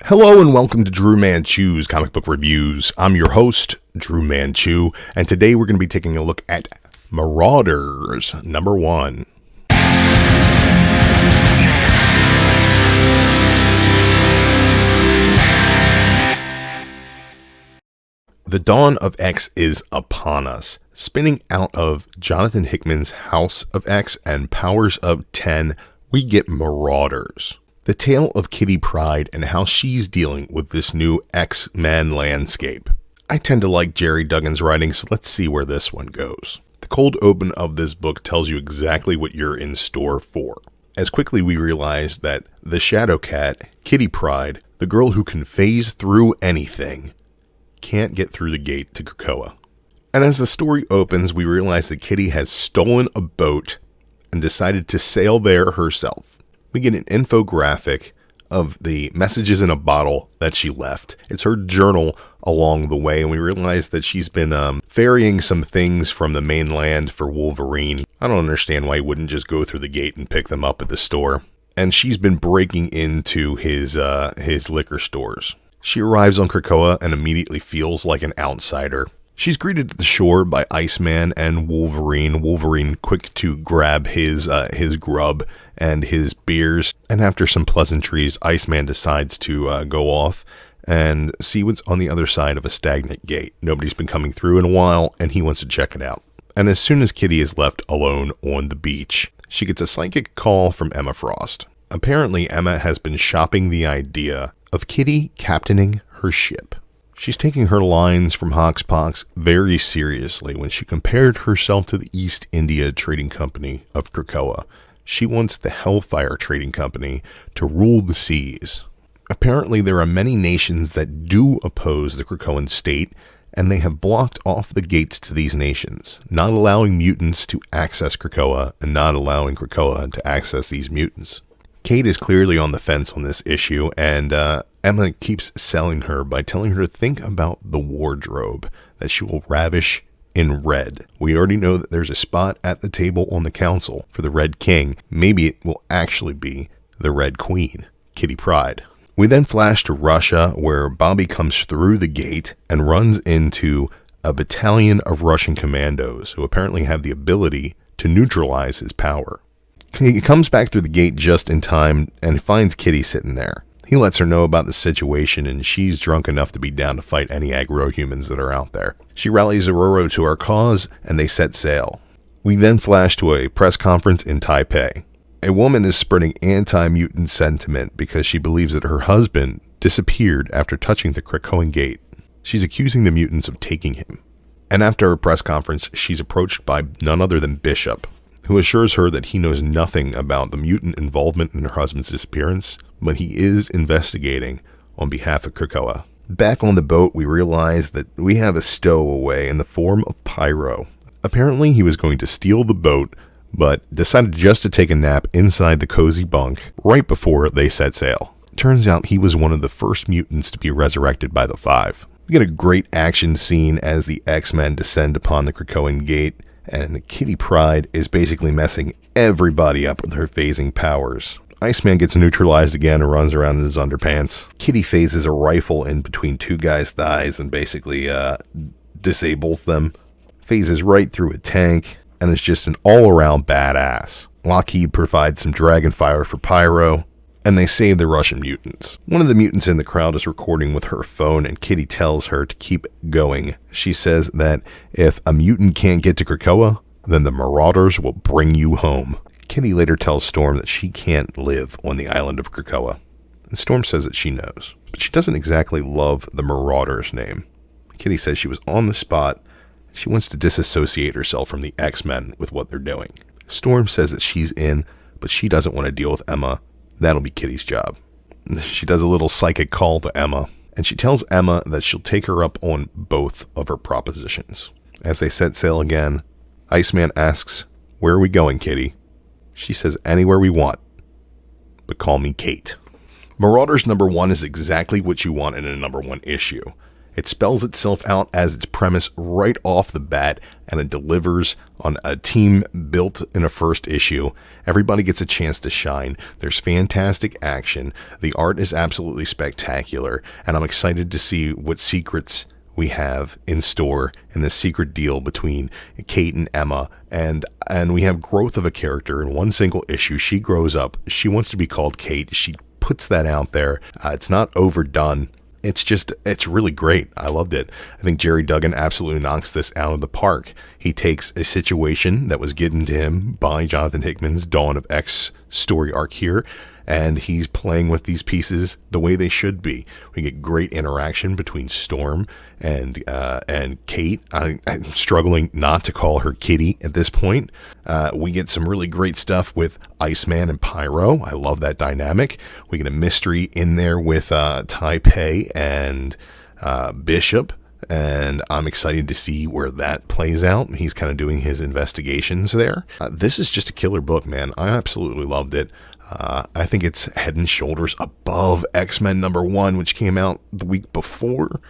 Hello and welcome to Drew Manchu's Comic Book Reviews. I'm your host, Drew Manchu, and today we're going to be taking a look at Marauders, number 1. The dawn of X is upon us. Spinning out of Jonathan Hickman's House of X and Powers of 10, we get Marauders. The tale of Kitty Pryde and how she's dealing with this new X-Men landscape. I tend to like Jerry Duggan's writing, so let's see where this one goes. The cold open of this book tells you exactly what you're in store for. As quickly we realize that the Shadow Cat, Kitty Pryde, the girl who can phase through anything, can't get through the gate to Krakoa. And as the story opens, we realize that Kitty has stolen a boat and decided to sail there herself. We get an infographic of the messages in a bottle that she left. It's her journal along the way, and we realize that she's been ferrying some things from the mainland for Wolverine. I don't understand why he wouldn't just go through the gate and pick them up at the store. And she's been breaking into his liquor stores. She arrives on Krakoa and immediately feels like an outsider. She's greeted at the shore by Iceman and Wolverine. Wolverine quick to grab his grub and his beers. And after some pleasantries, Iceman decides to go off and see what's on the other side of a stagnant gate. Nobody's been coming through in a while, and he wants to check it out. And as soon as Kitty is left alone on the beach, she gets a psychic call from Emma Frost. Apparently, Emma has been shopping the idea of Kitty captaining her ship. She's taking her lines from Hoxpox very seriously when she compared herself to the East India Trading Company of Krakoa. She wants the Hellfire Trading Company to rule the seas. Apparently, there are many nations that do oppose the Krakoan state, and they have blocked off the gates to these nations, not allowing mutants to access Krakoa and not allowing Krakoa to access these mutants. Kate is clearly on the fence on this issue, and Emma keeps selling her by telling her to think about the wardrobe that she will ravish in red. We already know that there's a spot at the table on the council for the Red King. Maybe it will actually be the Red Queen, Kitty Pryde. We then flash to Russia, where Bobby comes through the gate and runs into a battalion of Russian commandos who apparently have the ability to neutralize his power. He comes back through the gate just in time and finds Kitty sitting there. He lets her know about the situation, and she's drunk enough to be down to fight any aggro-humans that are out there. She rallies Aurora to our cause, and they set sail. We then flash to a press conference in Taipei. A woman is spreading anti-mutant sentiment because she believes that her husband disappeared after touching the Krakoan gate. She's accusing the mutants of taking him. And after a press conference, she's approached by none other than Bishop, who assures her that he knows nothing about the mutant involvement in her husband's disappearance, but he is investigating on behalf of Krakoa. Back on the boat, we realize that we have a stowaway in the form of Pyro. Apparently, he was going to steal the boat, but decided just to take a nap inside the cozy bunk right before they set sail. Turns out he was one of the first mutants to be resurrected by the Five. We get a great action scene as the X-Men descend upon the Krakoan gate, and Kitty Pryde is basically messing everybody up with her phasing powers. Iceman gets neutralized again and runs around in his underpants. Kitty phases a rifle in between two guys' thighs and basically disables them. Phases right through a tank and is just an all-around badass. Lockheed provides some dragon fire for Pyro, and they save the Russian mutants. One of the mutants in the crowd is recording with her phone, and Kitty tells her to keep going. She says that if a mutant can't get to Krakoa, then the Marauders will bring you home. Kitty later tells Storm that she can't live on the island of Krakoa. And Storm says that she knows, but she doesn't exactly love the Marauders name. Kitty says she was on the spot. She wants to disassociate herself from the X-Men with what they're doing. Storm says that she's in, but she doesn't want to deal with Emma. That'll be Kitty's job. She does a little psychic call to Emma, and she tells Emma that she'll take her up on both of her propositions. As they set sail again, Iceman asks, "Where are we going, Kitty?" She says, "Anywhere we want, but call me Kate." Marauders number 1 is exactly what you want in a number 1 issue. It spells itself out as its premise right off the bat, and it delivers on a team built in a first issue. Everybody gets a chance to shine. There's fantastic action. The art is absolutely spectacular, and I'm excited to see what secrets we have in store in this secret deal between Kate and Emma, and we have growth of a character in one single issue. She grows up. She wants to be called Kate. She puts that out there. It's not overdone. It's really great. I loved it. I think Jerry Duggan absolutely knocks this out of the park. He takes a situation that was given to him by Jonathan Hickman's Dawn of X story arc here, and he's playing with these pieces the way they should be. We get great interaction between Storm and Kate. I'm struggling not to call her Kitty at this point. We get some really great stuff with Iceman and Pyro. I love that dynamic. We get a mystery in there with Taipei and Bishop, and I'm excited to see where that plays out. He's kind of doing his investigations there. This is just a killer book, man. I absolutely loved it. I think it's head and shoulders above X-Men #1, which came out the week before.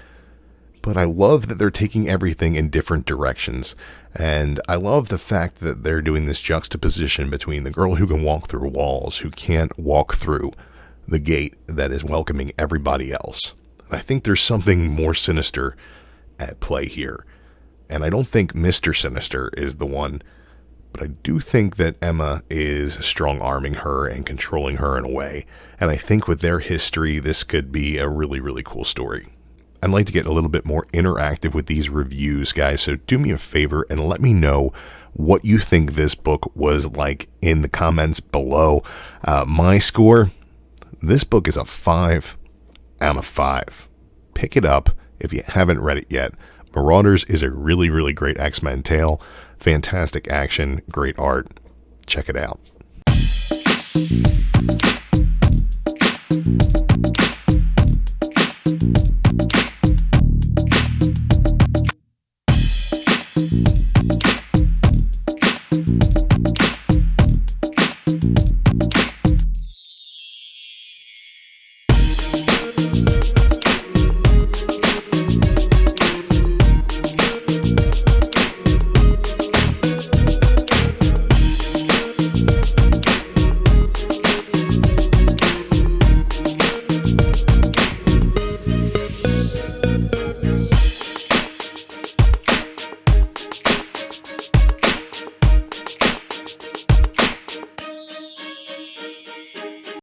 But I love that they're taking everything in different directions. And I love the fact that they're doing this juxtaposition between the girl who can walk through walls, who can't walk through the gate that is welcoming everybody else. I think there's something more sinister at play here. And I don't think Mr. Sinister is the one, but I do think that Emma is strong-arming her and controlling her in a way. And I think with their history, this could be a really, really cool story. I'd like to get a little bit more interactive with these reviews, guys, so do me a favor and let me know what you think this book was like in the comments below. My score, this book is a 5 out of 5. Pick it up if you haven't read it yet. Marauders is a really, really great X-Men tale. Fantastic action, great art. Check it out.